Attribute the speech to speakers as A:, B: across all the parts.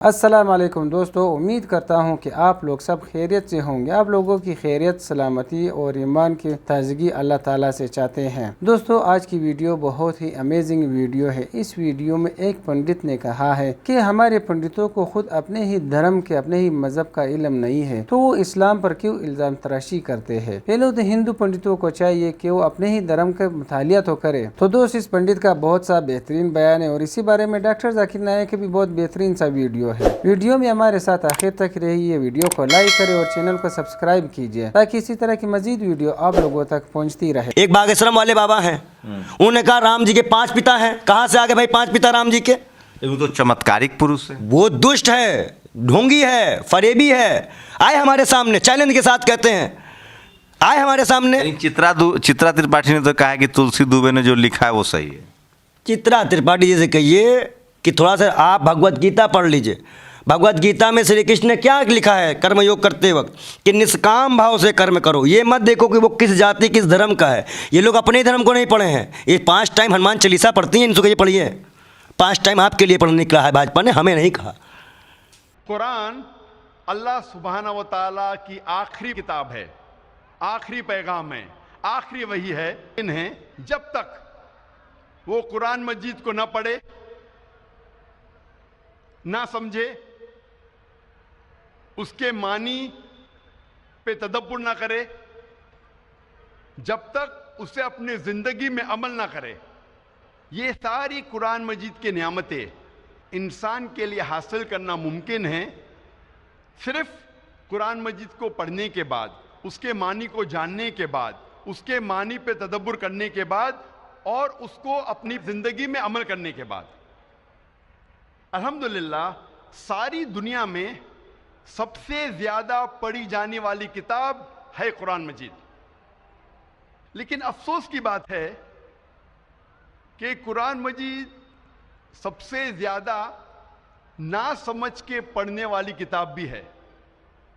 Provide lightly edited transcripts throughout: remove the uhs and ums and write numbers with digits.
A: السلام علیکم دوستو، امید کرتا ہوں کہ آپ لوگ سب خیریت سے ہوں گے۔ آپ لوگوں کی خیریت، سلامتی اور ایمان کی تازگی اللہ تعالیٰ سے چاہتے ہیں۔ دوستو، آج کی ویڈیو بہت ہی امیزنگ ویڈیو ہے۔ اس ویڈیو میں ایک پنڈت نے کہا ہے کہ ہمارے پنڈتوں کو خود اپنے ہی دھرم کے، اپنے ہی مذہب کا علم نہیں ہے، تو وہ اسلام پر کیوں الزام تراشی کرتے ہیں۔ پہلے تو ہندو پنڈتوں کو چاہیے کہ وہ اپنے ہی دھرم کا مطالعہ تو کرے۔ تو دوست، اس پنڈت کا بہت سا بہترین بیان ہے اور اسی بارے میں ڈاکٹر ذاکر نائک کے بھی بہت بہترین سا ویڈیو ہے۔ ویڈیو میں ہمارے ساتھ آخر تک رہیے، ویڈیو کو لائک کریں اور چینل کو سبسکرائب کیجیے تاکہ اسی طرح کی مزید ویڈیو آپ لوگوں تک پہنچتی رہے۔
B: ایک باگیشرم والے بابا ہیں، انہوں نے کہا رام جی کے 5 پتا ہیں۔ کہاں سے آگے بھائی 5 پتا رام جی کے؟
C: وہ تو چمتکارک پروش ہے،
B: وہ دشٹ ہے، ڈھونگی ہے، فریبی ہے۔ آئے ہمارے سامنے چیلنج کے ساتھ کہتے ہیں، آئے ہمارے سامنے۔
C: چترا ترپاٹھی نے تو کہا کہ تلسی دوبے نے جو لکھا ہے وہ صحیح ہے۔
B: چترا ترپاٹھی جی سے کہیے کہ تھوڑا سا آپ بھگوت گیتا پڑھ لیجئے۔ بھگوت گیتا میں شری کرشن نے کیا لکھا ہے کرم یوگ کرتے وقت کہ نسکام بھاؤ سے کرم کرو۔ یہ مت دیکھو کہ وہ کس جاتی کس دھرم کا ہے۔ یہ لوگ اپنے دھرم کو نہیں پڑھے ہیں۔ یہ 5 ٹائم ہنومان چالیسا پڑھتی ہیں، ان سے یہ پڑھیے 5 ٹائم آپ کے لیے پڑھنے نکلا ہے بھاجپا نے، ہمیں نہیں کہا۔
D: قرآن اللہ سبحانہ و تعالیٰ کی آخری کتاب ہے، آخری پیغام ہے، آخری وحی ہے۔ انہیں جب تک وہ قرآن مجید کو نہ پڑھے، نہ سمجھے، اس کے معنی پہ تدبر نہ کرے، جب تک اسے اپنے زندگی میں عمل نہ کرے، یہ ساری قرآن مجید کے نعمتیں انسان کے لیے حاصل کرنا ممکن ہے صرف قرآن مجید کو پڑھنے کے بعد، اس کے معنی کو جاننے کے بعد، اس کے معنی پہ تدبر کرنے کے بعد اور اس کو اپنی زندگی میں عمل کرنے کے بعد۔ الحمدللہ ساری دنیا میں سب سے زیادہ پڑھی جانے والی کتاب ہے قرآن مجید، لیکن افسوس کی بات ہے کہ قرآن مجید سب سے زیادہ نہ سمجھ کے پڑھنے والی کتاب بھی ہے۔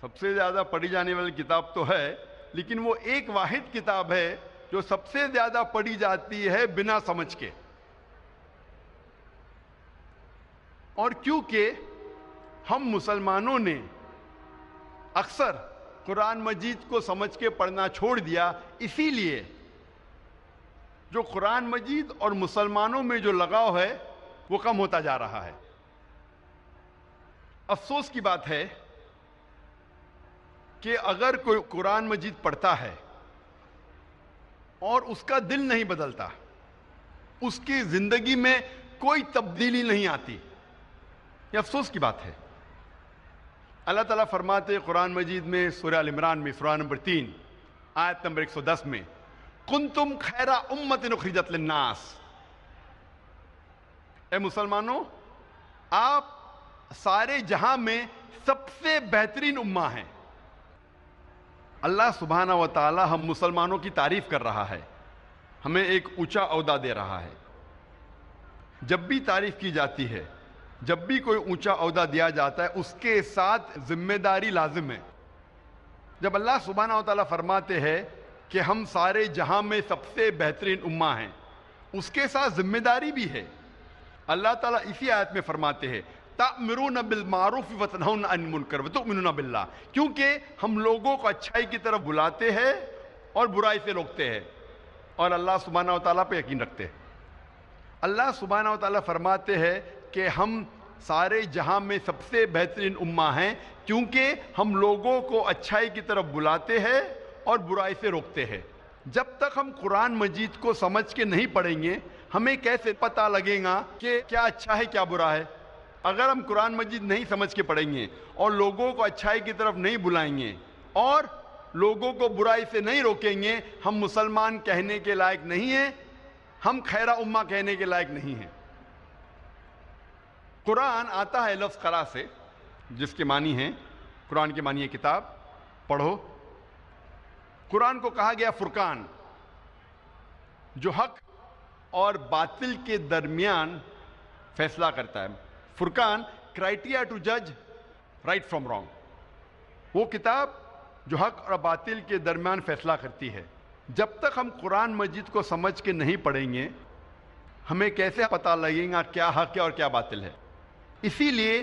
D: سب سے زیادہ پڑھی جانے والی کتاب تو ہے، لیکن وہ ایک واحد کتاب ہے جو سب سے زیادہ پڑھی جاتی ہے بنا سمجھ کے۔ اور کیونکہ ہم مسلمانوں نے اکثر قرآن مجید کو سمجھ کے پڑھنا چھوڑ دیا، اسی لیے جو قرآن مجید اور مسلمانوں میں جو لگاؤ ہے وہ کم ہوتا جا رہا ہے۔ افسوس کی بات ہے کہ اگر کوئی قرآن مجید پڑھتا ہے اور اس کا دل نہیں بدلتا، اس کی زندگی میں کوئی تبدیلی نہیں آتی، یہ افسوس کی بات ہے۔ اللہ تعالیٰ فرماتے ہیں قرآن مجید میں سورہ ال عمران میں سورہ نمبر 3 آیت نمبر 110 میں، کنتم خیر امۃ اخرجت للناس، اے مسلمانوں آپ سارے جہاں میں سب سے بہترین امہ ہیں۔ اللہ سبحانہ و تعالی ہم مسلمانوں کی تعریف کر رہا ہے، ہمیں ایک اونچا عہدہ دے رہا ہے۔ جب بھی تعریف کی جاتی ہے، جب بھی کوئی اونچا عہدہ دیا جاتا ہے، اس کے ساتھ ذمہ داری لازم ہے۔ جب اللہ سبحانہ و تعالیٰ فرماتے ہیں کہ ہم سارے جہاں میں سب سے بہترین امہ ہیں، اس کے ساتھ ذمہ داری بھی ہے۔ اللہ تعالیٰ اسی آیت میں فرماتے ہیں تأمرون بالمعروف وتنہون عن المنکر وتؤمنون باللہ، کیونکہ ہم لوگوں کو اچھائی کی طرف بلاتے ہیں اور برائی سے روکتے ہیں اور اللہ سبحانہ و تعالیٰ پہ یقین رکھتے ہیں۔ اللہ سبحانہ و تعالیٰ فرماتے ہیں کہ ہم سارے جہاں میں سب سے بہترین امہ ہیں کیونکہ ہم لوگوں کو اچھائی کی طرف بلاتے ہیں اور برائی سے روکتے ہیں۔ جب تک ہم قرآن مجید کو سمجھ کے نہیں پڑھیں گے، ہمیں کیسے پتہ لگے گا کہ کیا اچھا ہے کیا برا ہے؟ اگر ہم قرآن مجید نہیں سمجھ کے پڑھیں گے اور لوگوں کو اچھائی کی طرف نہیں بلائیں گے اور لوگوں کو برائی سے نہیں روکیں گے، ہم مسلمان کہنے کے لائق نہیں ہیں، ہم خیرہ امہ کہنے کے لائق نہیں ہیں۔ قرآن آتا ہے لفظ قرأ سے، جس کے معنی ہیں، قرآن کے معنی ہے کتاب، پڑھو۔ قرآن کو کہا گیا فرقان، جو حق اور باطل کے درمیان فیصلہ کرتا ہے۔ فرقان، کرائٹیریا ٹو جج رائٹ فرام رانگ، وہ کتاب جو حق اور باطل کے درمیان فیصلہ کرتی ہے۔ جب تک ہم قرآن مجید کو سمجھ کے نہیں پڑھیں گے، ہمیں کیسے پتہ لگے گا کیا حق ہے اور کیا باطل ہے؟ اسی لیے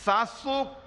D: 700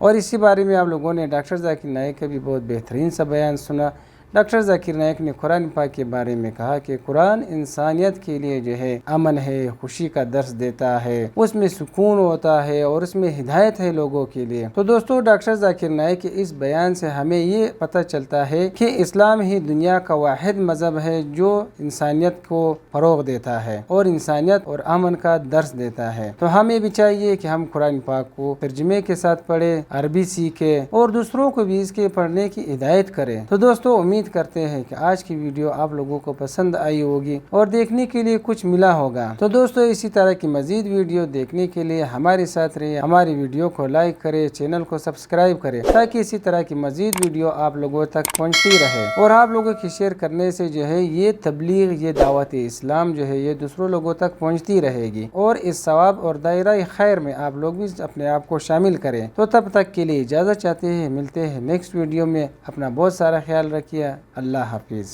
A: اور اسی بارے میں آپ لوگوں نے ڈاکٹر ذاکر نائک کا بھی بہت بہترین سا بیان سنا۔ ڈاکٹر ذاکر نائک نے قرآن پاک کے بارے میں کہا کہ قرآن انسانیت کے لیے جو ہے امن ہے، خوشی کا درس دیتا ہے، اس میں سکون ہوتا ہے اور اس میں ہدایت ہے لوگوں کے لیے۔ تو دوستو ڈاکٹر ذاکر نائک کے اس بیان سے ہمیں یہ پتہ چلتا ہے کہ اسلام ہی دنیا کا واحد مذہب ہے جو انسانیت کو فروغ دیتا ہے اور انسانیت اور امن کا درس دیتا ہے۔ تو ہمیں بھی چاہیے کہ ہم قرآن پاک کو ترجمے کے ساتھ پڑھیں، عربی سیکھیں اور دوسروں کو بھی اس کے پڑھنے کی ہدایت کریں۔ تو دوستو امید کرتے ہیں کہ آج کی ویڈیو آپ لوگوں کو پسند آئی ہوگی اور دیکھنے کے لیے کچھ ملا ہوگا۔ تو دوستو اسی طرح کی مزید ویڈیو دیکھنے کے لیے ہمارے ساتھ رہیے، ہماری ویڈیو کو لائک کریں، چینل کو سبسکرائب کریں تاکہ اسی طرح کی مزید ویڈیو آپ لوگوں تک پہنچتی رہے، اور آپ لوگوں کی شیئر کرنے سے جو ہے یہ تبلیغ، یہ دعوت اسلام جو ہے یہ دوسروں لوگوں تک پہنچتی رہے گی، اور اس ثواب اور دائرہ خیر میں آپ لوگ بھی اپنے آپ کو شامل کریں۔ تو تب تک کے لیے اجازت چاہتے ہیں، ملتے ہیں نیکسٹ ویڈیو میں۔ اپنا بہت سارا خیال رکھیے، اللہ حافظ۔